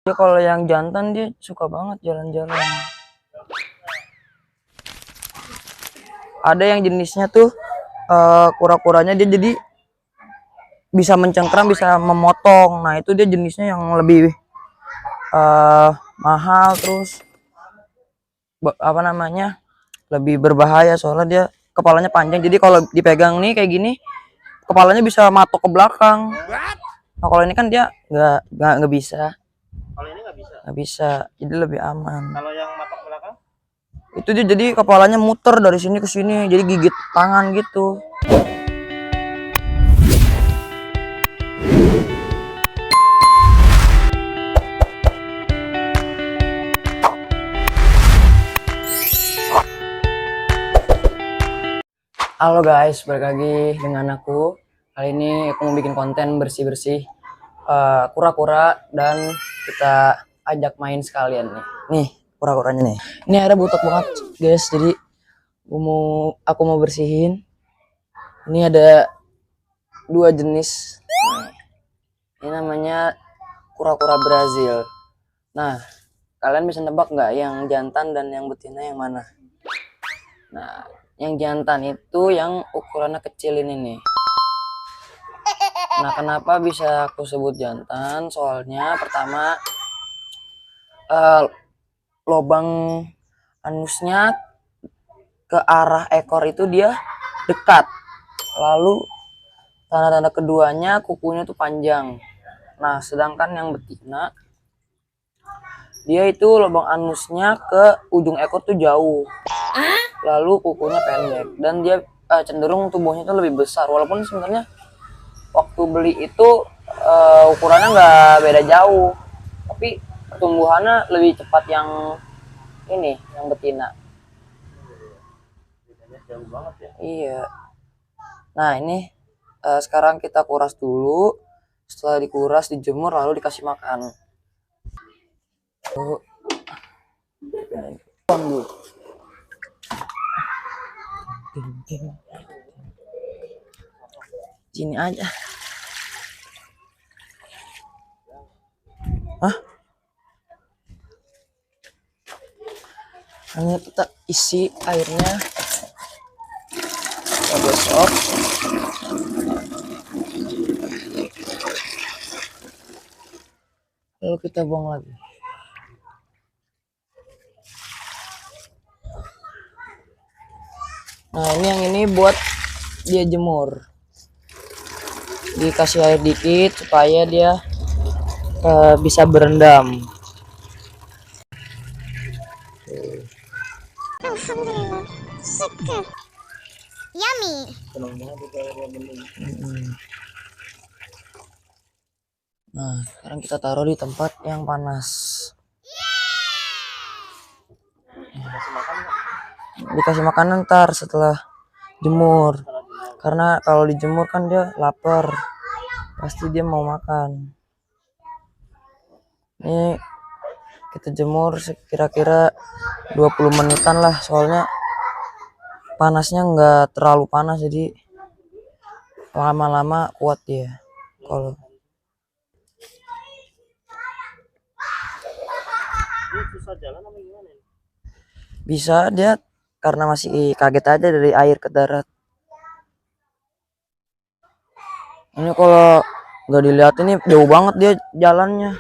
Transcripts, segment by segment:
Dia kalau yang jantan dia suka banget jalan-jalan. Ada yang jenisnya tuh kura-kuranya dia jadi bisa mencengkram, bisa memotong. Nah, itu dia jenisnya yang lebih mahal, terus apa namanya? Lebih berbahaya soalnya dia kepalanya panjang. Jadi kalau dipegang nih kayak gini, kepalanya bisa matok ke belakang. Nah, kalau ini kan dia nggak bisa. Kalau ini nggak bisa. Nggak bisa, jadi lebih aman. Kalau yang matok belakang? Itu dia jadi kepalanya muter dari sini ke sini, jadi gigit tangan gitu. Halo guys, balik lagi dengan aku. Kali ini aku mau bikin konten bersih-bersih kura-kura dan kita ajak main sekalian nih. Nih kura-kuranya nih. Ini ada butek banget guys, jadi aku mau bersihin. Ini ada dua jenis. Ini namanya kura-kura Brazil. Nah, kalian bisa nebak nggak yang jantan dan yang betina yang mana? Nah, yang jantan itu yang ukurannya kecil ini nih. Nah, kenapa bisa aku sebut jantan? Soalnya pertama lubang anusnya ke arah ekor itu dia dekat. Lalu tanda-tanda keduanya kukunya tuh panjang. Nah, sedangkan yang betina dia itu lubang anusnya ke ujung ekor tuh jauh. Lalu kukunya pendek dan dia cenderung tubuhnya tuh lebih besar, walaupun sebenarnya waktu beli itu ukurannya nggak beda jauh, tapi pertumbuhannya lebih cepat yang ini, yang betina. Jauh banget ya. Iya. Nah, ini sekarang kita kuras dulu. Setelah dikuras, dijemur, lalu dikasih makan. Tunggu. Sini aja. Hah? Hanya kita isi airnya. Kita gosok. Lalu kita buang lagi. Nah, ini yang ini buat dia jemur. Dikasih air dikit supaya dia bisa berendam. Alhamdulillah, seger, yummy. Nah, sekarang kita taruh di tempat yang panas. Dikasih makan ntar setelah jemur, karena kalau dijemur kan dia lapar, pasti dia mau makan. Ini kita jemur kira-kira 20 menitan lah, soalnya panasnya nggak terlalu panas, jadi lama-lama kuat dia. Kalau Susah jalan apa gimana? bisa, dia karena masih kaget aja dari air ke darat. Ini kalau nggak dilihat ini jauh banget dia jalannya.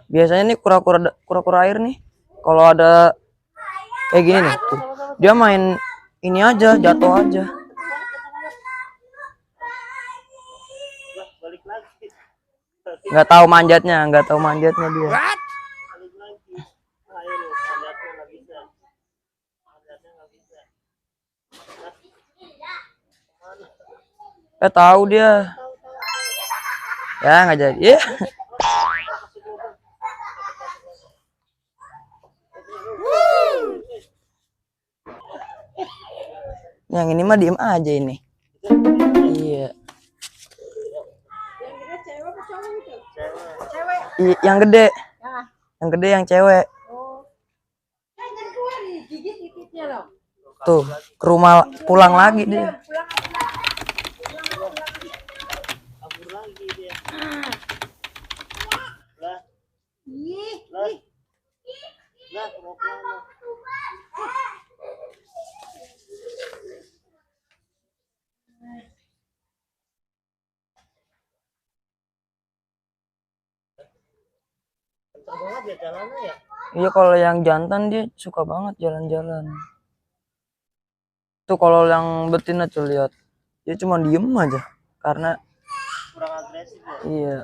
Biasanya nih kura-kura air nih, kalau ada kayak gini nih, tuh, dia main ini aja, jatuh aja. Nggak tahu manjatnya dia. Tahu dia. Ya nggak jadi. Yeah. Yang ini mah diem aja ini. Iya. Yang gede. Yang gede yang cewek. Tuh, ke rumah pulang lagi dia. Pintar banget ya jalannya ya. Iya, kalau yang jantan dia suka banget jalan-jalan. Tuh kalau yang betina tuh lihat, dia cuma diem aja karena Kurang agresif ya. iya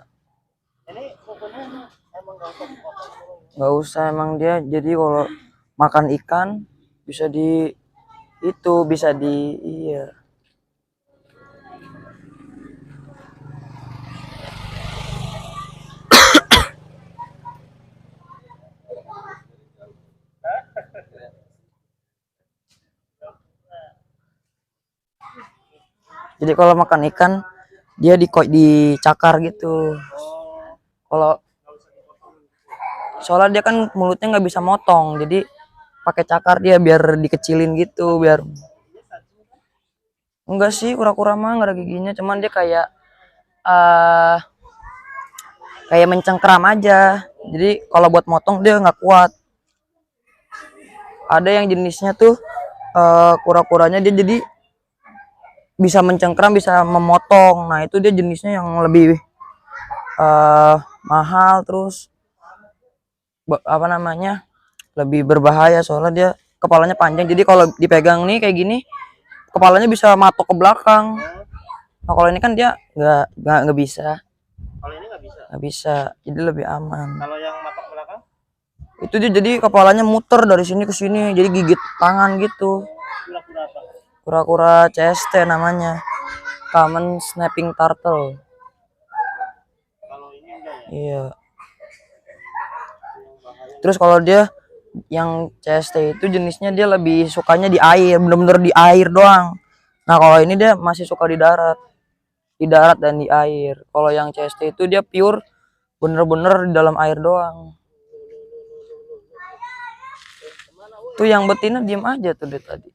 Ini kukunya emang gak usah dipotong dulu. nggak usah emang dia. Jadi kalau makan ikan bisa di itu bisa di iya. Jadi kalau makan ikan dia dicakar gitu. Oh, Kalau gak usah dipotong. soalnya dia kan mulutnya nggak bisa motong, jadi pakai cakar dia biar dikecilin gitu, biar Ini cacing kan? enggak sih kura-kura mah nggak ada giginya, cuman dia kayak eh kayak mencengkeram aja. Jadi kalau buat motong dia nggak kuat. Ada yang jenisnya tuh kura-kuranya dia jadi bisa mencengkeram, bisa memotong. Nah itu dia jenisnya yang lebih mahal, terus apa namanya lebih berbahaya soalnya dia kepalanya panjang. Jadi kalau dipegang nih kayak gini, kepalanya bisa matok ke belakang. Oh, Nah kalau ini kan dia nggak bisa, kalau ini nggak bisa. jadi lebih aman. Kalau yang matok belakang, Itu dia jadi kepalanya muter dari sini ke sini, jadi gigit tangan gitu. kura-kura apa? Kura-kura CST namanya, common snapping turtle. Kalau ini enggak ya. Iya. Yang bahaya. Terus kalau dia yang CST itu jenisnya dia lebih sukanya di air, bener-bener di air doang. Nah kalau ini dia masih suka di darat dan di air. Kalau yang CST itu dia pure bener-bener di dalam air doang. Tuh yang betina diem aja tuh dia tadi.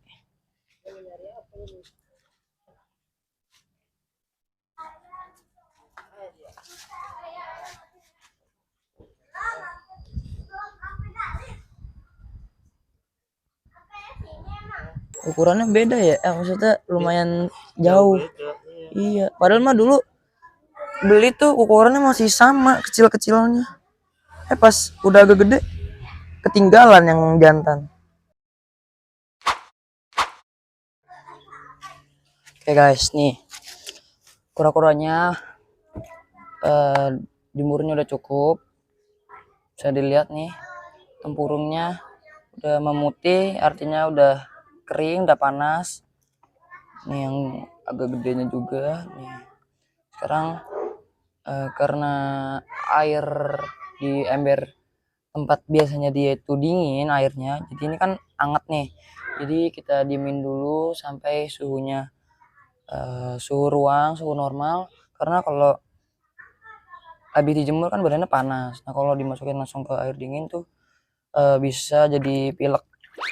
Ukurannya beda ya, maksudnya lumayan jauh. Beda, iya. Iya, padahal mah dulu beli tuh ukurannya masih sama kecil-kecilnya. Pas udah agak gede ketinggalan yang jantan. Oke guys, nih kura-kuranya jemurnya udah cukup. Bisa dilihat nih tempurungnya udah memutih, artinya udah kering, udah panas. Nih yang agak gedenya juga nih. Sekarang karena air di ember tempat biasanya dia itu dingin airnya, jadi ini kan anget nih. Jadi kita diemin dulu sampai suhunya suhu ruang, suhu normal. Karena kalau habis dijemur kan badannya panas. Nah kalau dimasukin langsung ke air dingin tuh bisa jadi pilek,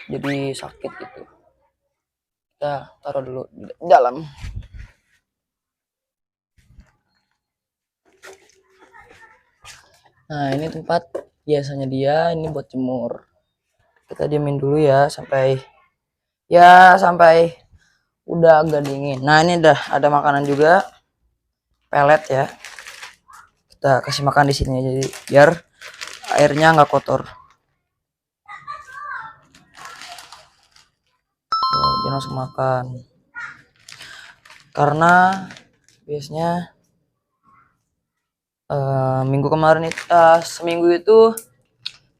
jadi sakit gitu. Kita taruh dulu di dalam. Nah ini tempat biasanya dia, ini buat jemur. Kita diamin dulu ya sampai udah agak dingin. Nah ini udah ada makanan juga, pelet ya. Kita kasih makan di sini jadi biar airnya nggak kotor. Tuh, dia langsung makan. Karena biasanya minggu kemarin itu seminggu itu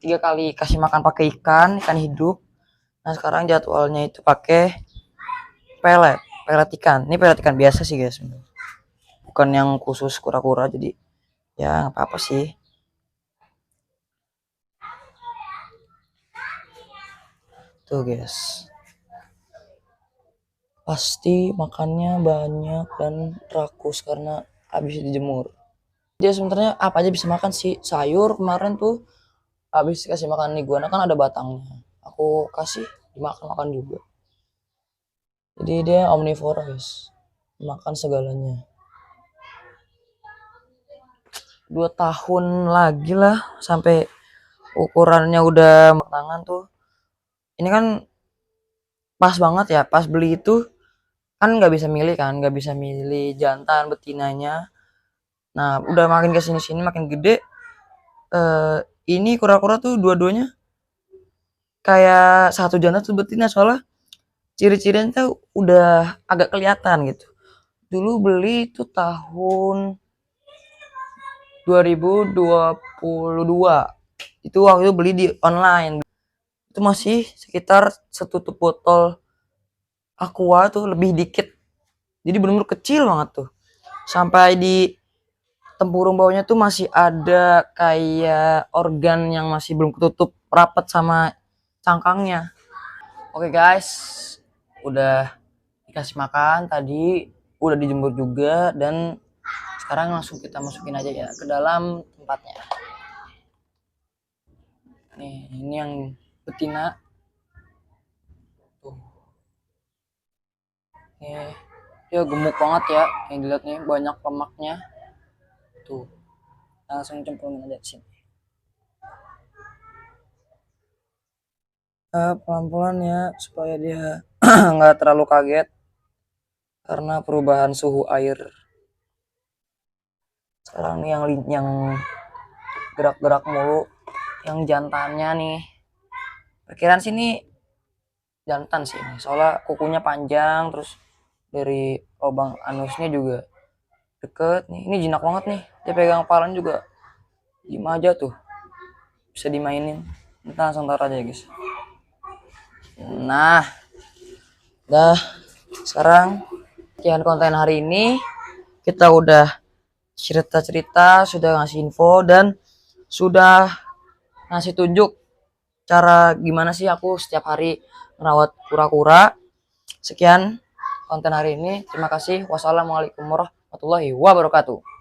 3 kali kasih makan pakai ikan hidup. Nah sekarang jadwalnya itu pakai pelet ikan. Ini pelet ikan biasa sih guys, bukan yang khusus kura-kura, jadi ya nggak apa-apa sih. Tuh guys, pasti makannya banyak dan rakus karena habis dijemur. Dia sebenarnya apa aja bisa makan sih. Sayur kemarin tuh habis kasih makan iguana kan ada batangnya, aku kasih dimakan juga. Jadi dia omnivora guys, makan segalanya. 2 tahun lagi lah sampai ukurannya udah tangan tuh. Ini kan pas banget ya, pas beli itu kan nggak bisa milih kan, nggak bisa milih jantan betinanya. Nah udah makin kesini-sini makin gede, ini kura-kura tuh dua-duanya kayak satu jantan satu betina, soalnya ciri-cirinya tuh udah agak kelihatan gitu. Dulu beli itu tahun 2022. Itu waktu itu beli di online. Itu masih sekitar setutup botol aqua tuh, lebih dikit. Jadi bener-bener kecil banget tuh. Sampai di tempurung bawahnya tuh masih ada kayak organ yang masih belum ketutup rapat sama cangkangnya. Oke guys, udah dikasih makan tadi, udah dijemur juga, dan sekarang langsung kita masukin aja ya ke dalam tempatnya. Nih, ini yang betina. Tuh. Nih, dia gemuk banget ya, yang dilihat nih banyak lemaknya. Tuh, langsung cemplungin aja di sini. Pelan-pelan ya, supaya dia nggak terlalu kaget karena perubahan suhu air. Sekarang nih yang gerak-gerak mulu, yang jantannya nih. Perkiraan sini jantan sih ini, soalnya kukunya panjang, terus dari lubang anusnya juga deket nih. Ini jinak banget nih, dia pegang kepalanya juga diem aja tuh, bisa dimainin. Kita langsung taruh aja ya guys. Nah, dah sekarang sekian konten hari ini. Kita udah cerita-cerita, sudah ngasih info, dan sudah ngasih tunjuk cara gimana sih aku setiap hari merawat kura-kura. Sekian konten hari ini. Terima kasih. Wassalamualaikum warahmatullahi wabarakatuh.